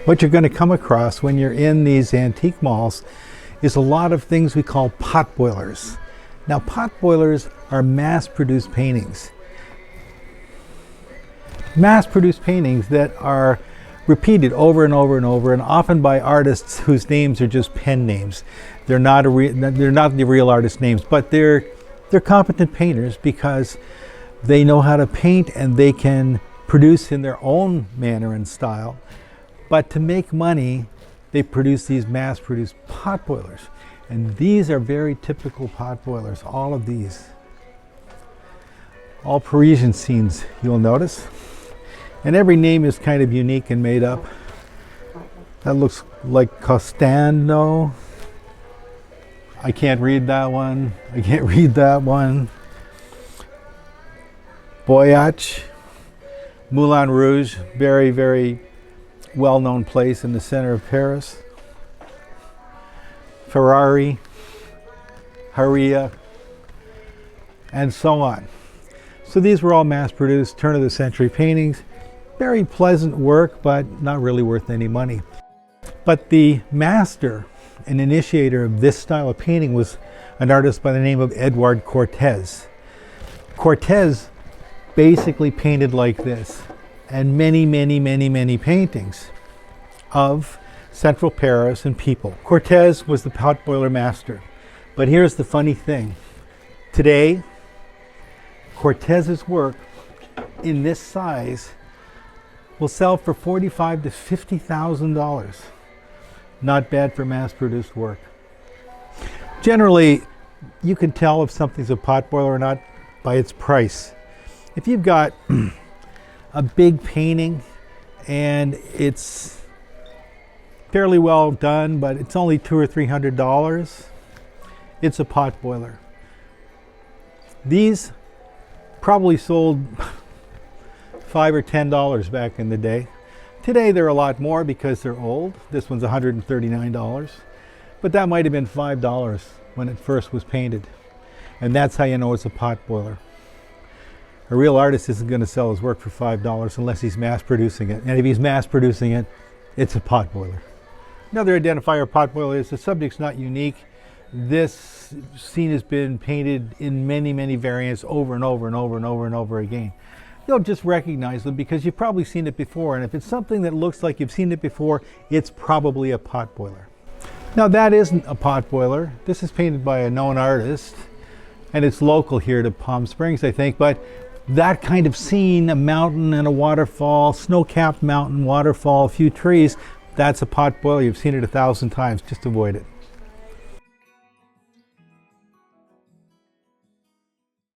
What you're going to come across when you're in these antique malls is a lot of things we call potboilers. Now, potboilers are mass-produced paintings. Mass-produced paintings that are repeated over and over and over, and often by artists whose names are just pen names. They're not the real artist names, but they're competent painters because they know how to paint and they can produce in their own manner and style. But to make money, they produce these mass-produced potboilers. And these are very typical potboilers, all of these. All Parisian scenes, you'll notice. And every name is kind of unique and made up. That looks like Costando. I can't read that one. I can't read that one. Boyach, Moulin Rouge, very, very well-known place in the center of Paris. Ferrari, Haria, and so on. So these were all mass-produced turn-of-the-century paintings. Very pleasant work, but not really worth any money. But the master and initiator of this style of painting was an artist by the name of Edward Cortez. Cortez basically painted like this, and many, many, many, many paintings of central Paris and people. Cortez was the potboiler master. But here's the funny thing. Today, Cortez's work in this size will sell for $45,000 to $50,000. Not bad for mass-produced work. Generally, you can tell if something's a potboiler or not by its price. If you've got a big painting and it's fairly well done, but it's only $200 or $300, it's a potboiler. These probably sold $5 or $10 back in the day. Today they're a lot more because they're old. This one's $139, but that might have been $5 when it first was painted. And that's how you know it's a potboiler. A real artist isn't going to sell his work for $5 unless he's mass producing it. And if he's mass producing it, it's a potboiler. Another identifier of potboiler is the subject's not unique. This scene has been painted in many, many variants over and over and over and over and over again. You'll just recognize them because you've probably seen it before. And if it's something that looks like you've seen it before, it's probably a potboiler. Now that isn't a potboiler. This is painted by a known artist and it's local here to Palm Springs, I think. But that kind of scene, a mountain and a waterfall, snow-capped mountain, waterfall, a few trees, that's a potboiler. You've seen it 1,000 times. Just avoid it.